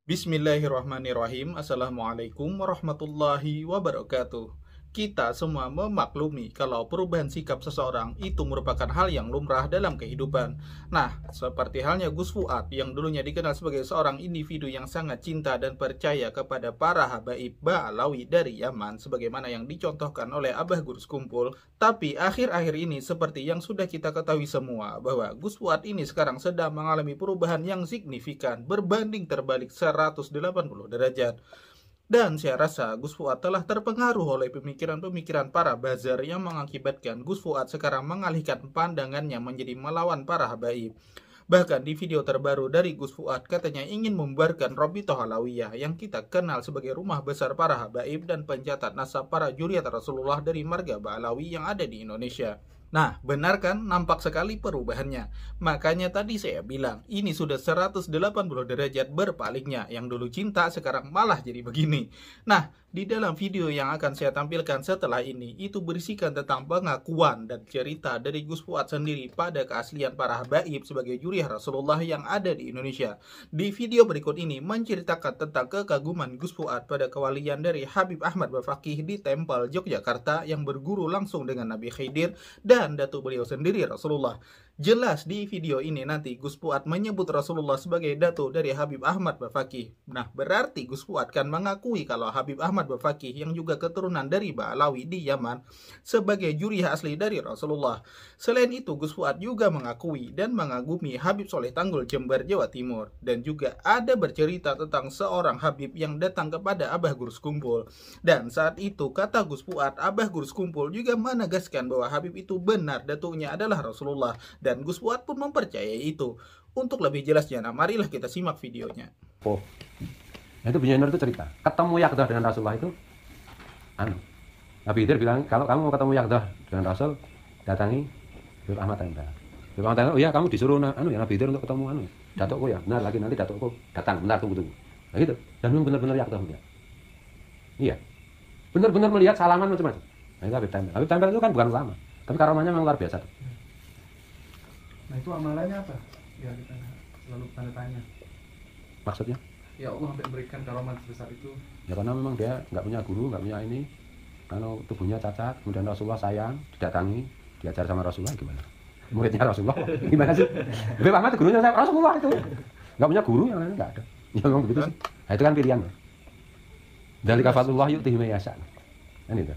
Bismillahirrahmanirrahim. Assalamualaikum warahmatullahi wabarakatuh. Kita semua memaklumi kalau perubahan sikap seseorang itu merupakan hal yang lumrah dalam kehidupan. Nah, seperti halnya Gus Fuad yang dulunya dikenal sebagai seorang individu yang sangat cinta dan percaya kepada para habaib Ba'alawi dari Yaman sebagaimana yang dicontohkan oleh Abah Gurus Kumpul. Tapi akhir-akhir ini seperti yang sudah kita ketahui semua bahwa Gus Fuad ini sekarang sedang mengalami perubahan yang signifikan berbanding terbalik 180 derajat. Dan saya rasa Gus Fuad telah terpengaruh oleh pemikiran-pemikiran para buzzer yang mengakibatkan Gus Fuad sekarang mengalihkan pandangannya menjadi melawan para habaib. Bahkan di video terbaru dari Gus Fuad katanya ingin membubarkan Robitoh Alawiyah yang kita kenal sebagai rumah besar para habaib dan pencatat nasab para juriat Rasulullah dari marga Ba'alawi yang ada di Indonesia. Nah, benar kan? Nampak sekali perubahannya. Makanya tadi saya bilang, ini sudah 180 derajat berpaliknya. Yang dulu cinta, sekarang malah jadi begini. Nah, di dalam video yang akan saya tampilkan setelah ini, itu berisikan tentang pengakuan dan cerita dari Gus Fuad sendiri pada keaslian para habaib sebagai juriah Rasulullah yang ada di Indonesia. Di video berikut ini menceritakan tentang kekaguman Gus Fuad pada kewalian dari Habib Ahmad Bafaqih di Tempel Yogyakarta yang berguru langsung dengan Nabi Khidir dan datuk beliau sendiri Rasulullah. Jelas di video ini nanti Gus Fuad menyebut Rasulullah sebagai datuk dari Habib Ahmad Bafaqih. Nah, berarti Gus Fuad kan mengakui kalau Habib Ahmad Bafaqih yang juga keturunan dari Ba'alawi di Yaman sebagai juriah asli dari Rasulullah. Selain itu, Gus Fuad juga mengakui dan mengagumi Habib Soleh Tanggul Jember, Jawa Timur. Dan juga ada bercerita tentang seorang Habib yang datang kepada Abah Gurus Kumpul. Dan saat itu kata Gus Fuad, Abah Gurus Kumpul juga menegaskan bahwa Habib itu benar datuknya adalah Rasulullah. Dan Gus Fuad pun mempercayai itu. Untuk lebih jelasnya, nah marilah kita simak videonya. Oh, nah itu Binyamin itu cerita, ketemu Yaqdah dengan Rasulullah itu, Nabi Khidir bilang, kalau kamu mau ketemu Yaqdah dengan Rasul, datangi Habib Ahmad Tembel. Habib Ahmad Tembel, oh iya kamu disuruh ya Nabi Khidir untuk ketemu datukku ya, benar lagi nanti datukku datang, bentar tunggu. Nah gitu, dan memang benar-benar Yaqdah melihat. Iya, benar-benar melihat salaman macam-macam. Nah itu Habib Tembel. Habib Tembel itu kan bukan ulama, tapi karomahnya memang luar biasa. Nah itu amalannya apa? Ya kita selalu tanda tanya. Maksudnya? Ya Allah sampai memberikan karoman sebesar itu. Ya karena memang dia nggak punya guru, nggak punya ini, karena tubuhnya cacat, kemudian Rasulullah sayang, didatangi, diajar sama Rasulullah gimana? Muridnya Rasulullah, gimana sih? Habib Ahmad gurunya Rasulullah itu, nggak punya guru yang lain nggak ada. Ya memang begitu sih. Nah itu kan pilihan. Dari kafatullah yu'tihi may yasha. Kan itu.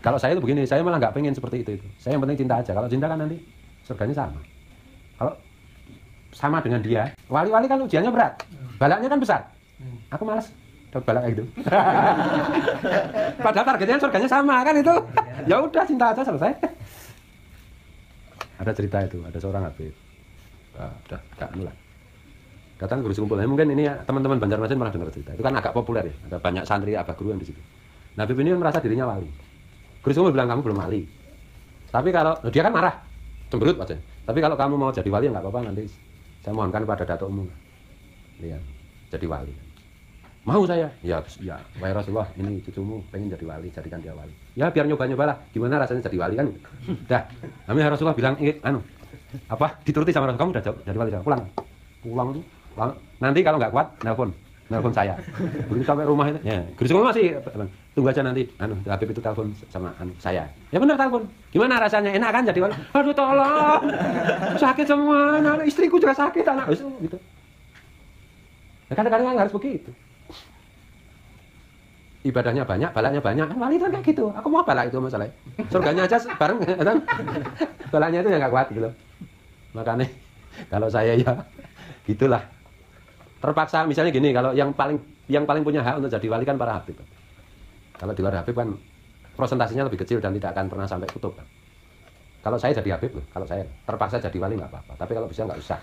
Kalau saya itu begini, saya malah nggak pengen seperti itu. Saya yang penting cinta aja. Kalau cinta kan nanti surganya sama. Kalau sama dengan dia, wali-wali kan ujiannya berat, balaknya kan besar. Aku malas dapat balak kayak gitu. Padahal targetnya surganya sama kan itu. Ya udah cinta aja selesai. Ada cerita itu, ada seorang Habib. Udah anu lah. Datang Gurus Kumpul. Mungkin ini ya, teman-teman Banjarmasin malah dengar cerita. Itu kan agak populer ya. Ada banyak santri Abah Guru yang di situ. Nah, Habib ini merasa dirinya wali. Gurus Kumpul bilang kamu belum wali. Tapi kalau dia kan marah. Cemberut aja. Tapi kalau kamu mau jadi wali nggak apa-apa, nanti saya mohonkan pada datukmu. Lihat, jadi wali. Mau saya? Ya, wahai Rasulullah, ini cucumu pengen jadi wali, jadikan dia wali. Ya biar nyoba-nyoba lah, gimana rasanya jadi wali kan? Dah, kami Rasulullah bilang, dituruti sama Rasul, kamu udah jadi wali, pulang tuh. Nanti kalau nggak kuat, nelpon saya. Begitu sampai rumah itu, ya, Gurus Kumpul masih tunggu aja nanti. Habib itu telepon sama saya. Ya benar telepon. Gimana rasanya? Enak kan jadi wali? Aduh tolong, sakit semua. Istriku juga sakit, anak gitu. Ya, kadang-kadang kan harus begitu. Ibadahnya banyak, balaknya banyak. Kan wali itu kan kayak gitu. Aku mau balak itu masalah. Surganya aja bareng, balaknya itu ya nggak kuat gitu loh. Makanya kalau saya ya gitulah. Terpaksa misalnya gini, kalau yang paling punya hak untuk jadi wali kan para habib. Kalau di luar habib kan prosentasinya lebih kecil dan tidak akan pernah sampai kutub. Kalau saya jadi habib loh, kalau saya terpaksa jadi wali nggak apa-apa. Tapi kalau bisa nggak usah.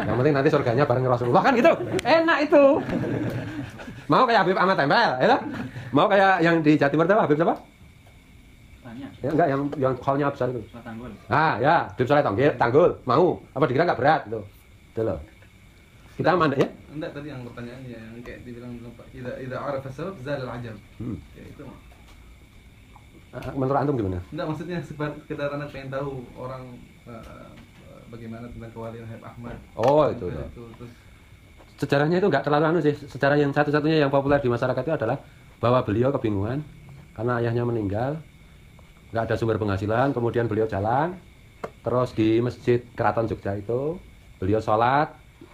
Yang penting nanti surganya bareng Rasulullah kan gitu. Enak itu. Mau kayak Habib Ahmad Tembel, ya? Mau kayak yang di Jatimur itu Habib siapa? Ya enggak, yang hallnya besar itu. Tanggul. Ah ya, Habib Soleh Tanggul. Mau? Apa dikira nggak berat itu? Itu loh. Kita mandek ya? Enggak, tadi yang pertanyaannya yang kayak dibilang idza arafa sabab zal al-ajab. Ya itu. Menurut antum gimana? Enggak, maksudnya sekedar anak pengen tahu orang bagaimana tentang kewalian Habib Ahmad. Oh, itu. Terus sejarahnya itu nggak terlalu anu sih. Sejarah yang satu-satunya yang populer di masyarakat itu adalah bahwa beliau kebingungan karena ayahnya meninggal, nggak ada sumber penghasilan, kemudian beliau jalan, terus di masjid Keraton Jogja itu beliau sholat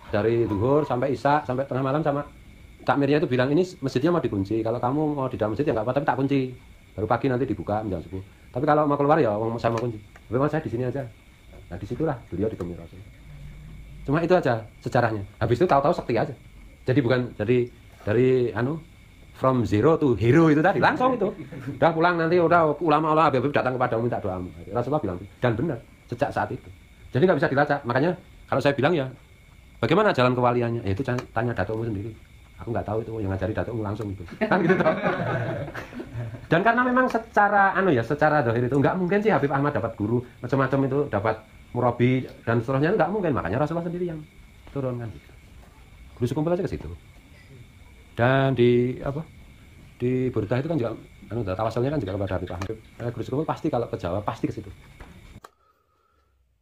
dari zuhur sampai isya sampai tengah malam, sama takmirnya itu bilang ini masjidnya mau dikunci, kalau kamu mau di dalam masjid ya nggak apa, tapi tak kunci, baru pagi nanti dibuka jam 10. Tapi kalau mau keluar ya saya mau kunci, memang saya di sini aja. Nah disitulah beliau ditemui Rasul. Cuma itu aja sejarahnya. Habis itu tahu-tahu sakti aja. Jadi bukan dari from zero to hero itu tadi, langsung itu. Udah pulang nanti udah ulama-ulama Habib datang kepadamu minta doamu. Rasulullah bilang dan benar sejak saat itu. Jadi nggak bisa dilacak. Makanya kalau saya bilang ya, bagaimana jalan kewaliannya? Ya itu tanya datukmu sendiri. Aku nggak tahu itu, yang ngajari datukmu langsung itu. Kan gitu toh. Dan karena memang secara secara zahir itu nggak mungkin sih Habib Ahmad dapat guru macam-macam itu, dapat murabi dan seterusnya, itu nggak mungkin. Makanya Rasulullah sendiri yang turunkan gitu. Guru sekumpul aja ke situ. Dan di Burdah itu kan juga tawasulnya kan juga kepada Habib Ahmad. Guru sekumpul pasti kalau ke Jawa pasti ke situ.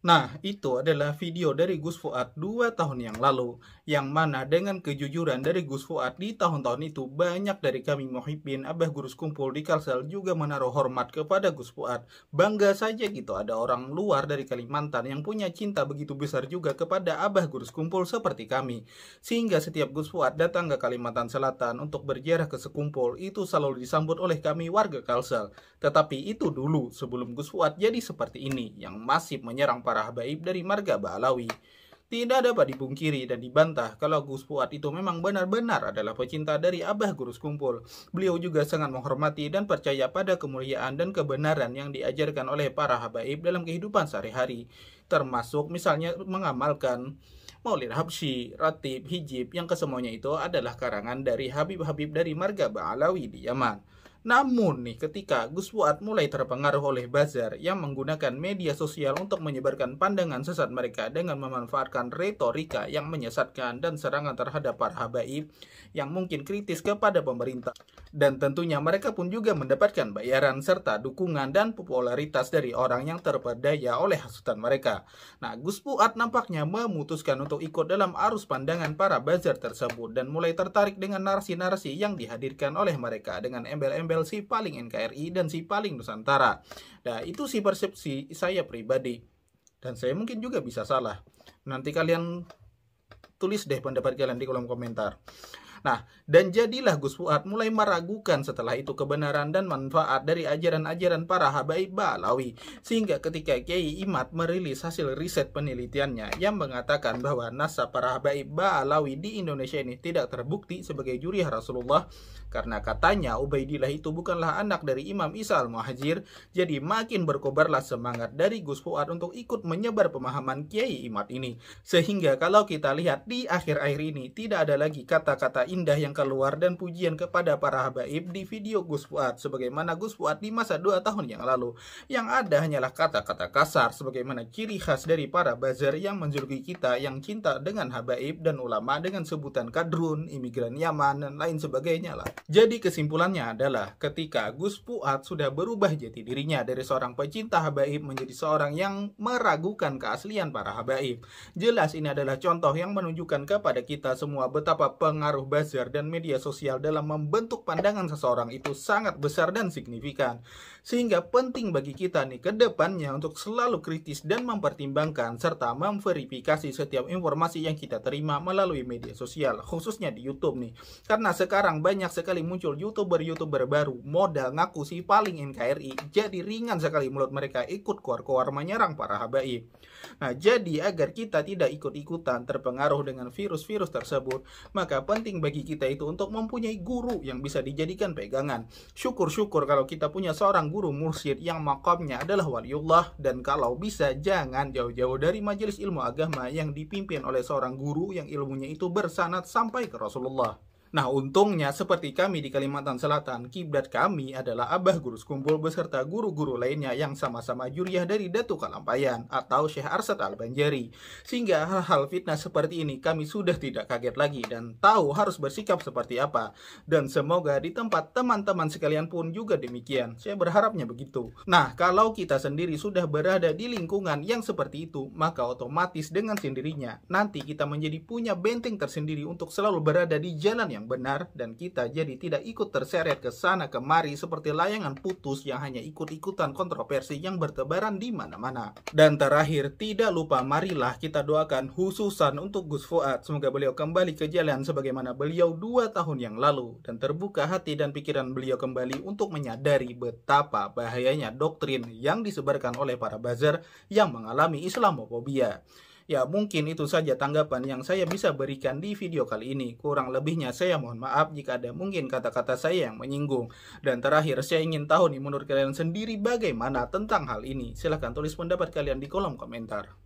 Nah, itu adalah video dari Gus Fuad 2 tahun yang lalu, yang mana dengan kejujuran dari Gus Fuad di tahun-tahun itu, banyak dari kami muhibbin Abah Guru Sekumpul di Kalsel juga menaruh hormat kepada Gus Fuad. Bangga saja gitu ada orang luar dari Kalimantan yang punya cinta begitu besar juga kepada Abah Guru Sekumpul seperti kami. Sehingga setiap Gus Fuad datang ke Kalimantan Selatan untuk berziarah ke Sekumpul, itu selalu disambut oleh kami warga Kalsel. Tetapi itu dulu sebelum Gus Fuad jadi seperti ini, yang masif menyerang para habaib dari marga Ba'alawi. Tidak dapat dipungkiri dan dibantah kalau Gus Fuad itu memang benar-benar adalah pecinta dari Abah Guru Sekumpul. Beliau juga sangat menghormati dan percaya pada kemuliaan dan kebenaran yang diajarkan oleh para habaib dalam kehidupan sehari-hari, termasuk misalnya mengamalkan Maulid Habsyi, Ratib, Hijib, yang kesemuanya itu adalah karangan dari habib-habib dari marga Ba'alawi di Yaman. Namun nih, ketika Gus Fuad mulai terpengaruh oleh buzzer yang menggunakan media sosial untuk menyebarkan pandangan sesat mereka dengan memanfaatkan retorika yang menyesatkan dan serangan terhadap para habaib yang mungkin kritis kepada pemerintah, dan tentunya mereka pun juga mendapatkan bayaran serta dukungan dan popularitas dari orang yang terperdaya oleh hasutan mereka. Nah, Gus Fuad nampaknya memutuskan untuk ikut dalam arus pandangan para buzzer tersebut dan mulai tertarik dengan narasi-narasi yang dihadirkan oleh mereka dengan embel-embel si paling NKRI dan si paling Nusantara. Nah, itu si persepsi saya pribadi. Dan saya mungkin juga bisa salah. Nanti kalian tulis deh pendapat kalian di kolom komentar. Nah, dan jadilah Gus Fuad mulai meragukan setelah itu kebenaran dan manfaat dari ajaran-ajaran para habaib Ba'alawi. Sehingga ketika Kiai Imad merilis hasil riset penelitiannya yang mengatakan bahwa nasab para habaib Ba'alawi di Indonesia ini tidak terbukti sebagai juriah Rasulullah, karena katanya Ubaidillah itu bukanlah anak dari Imam Isa al-Muhajir. Jadi makin berkobarlah semangat dari Gus Fuad untuk ikut menyebar pemahaman Kiai Imad ini. Sehingga kalau kita lihat di akhir-akhir ini tidak ada lagi kata-kata indah yang keluar dan pujian kepada para habaib di video Gus Fuad sebagaimana Gus Fuad di masa 2 tahun yang lalu. Yang ada hanyalah kata-kata kasar sebagaimana ciri khas dari para buzzer yang menjuluki kita yang cinta dengan habaib dan ulama dengan sebutan kadrun, imigran Yaman, dan lain sebagainya lah. Jadi kesimpulannya adalah ketika Gus Fuad sudah berubah jati dirinya dari seorang pecinta habaib menjadi seorang yang meragukan keaslian para habaib. Jelas ini adalah contoh yang menunjukkan kepada kita semua betapa pengaruh buzzer dan media sosial dalam membentuk pandangan seseorang itu sangat besar dan signifikan. Sehingga penting bagi kita nih ke depannya untuk selalu kritis dan mempertimbangkan serta memverifikasi setiap informasi yang kita terima melalui media sosial, khususnya di YouTube nih. Karena sekarang banyak sekali muncul YouTuber baru modal ngaku si paling NKRI, jadi ringan sekali mulut mereka ikut keluar-keluar menyerang para habaib. Nah, jadi agar kita tidak ikut-ikutan terpengaruh dengan virus-virus tersebut, maka penting bagi kita itu untuk mempunyai guru yang bisa dijadikan pegangan. Syukur-syukur kalau kita punya seorang guru mursyid yang makamnya adalah waliullah, dan kalau bisa jangan jauh-jauh dari majelis ilmu agama yang dipimpin oleh seorang guru yang ilmunya itu bersanad sampai ke Rasulullah. Nah, untungnya seperti kami di Kalimantan Selatan, kiblat kami adalah Abah Guru Sekumpul beserta guru-guru lainnya yang sama-sama juriah dari Datu Kalampayan atau Syekh Arsad Al-Banjari. Sehingga hal-hal fitnah seperti ini kami sudah tidak kaget lagi dan tahu harus bersikap seperti apa. Dan semoga di tempat teman-teman sekalian pun juga demikian. Saya berharapnya begitu. Nah, kalau kita sendiri sudah berada di lingkungan yang seperti itu, maka otomatis dengan sendirinya nanti kita menjadi punya benteng tersendiri untuk selalu berada di jalan yang benar, dan kita jadi tidak ikut terseret ke sana kemari seperti layangan putus yang hanya ikut-ikutan kontroversi yang bertebaran di mana-mana. Dan terakhir, tidak lupa marilah kita doakan khususan untuk Gus Fuad, semoga beliau kembali ke jalan sebagaimana beliau 2 tahun yang lalu, dan terbuka hati dan pikiran beliau kembali untuk menyadari betapa bahayanya doktrin yang disebarkan oleh para buzzer yang mengalami Islamofobia. Ya, mungkin itu saja tanggapan yang saya bisa berikan di video kali ini. Kurang lebihnya saya mohon maaf jika ada mungkin kata-kata saya yang menyinggung. Dan terakhir, saya ingin tahu nih menurut kalian sendiri bagaimana tentang hal ini. Silahkan tulis pendapat kalian di kolom komentar.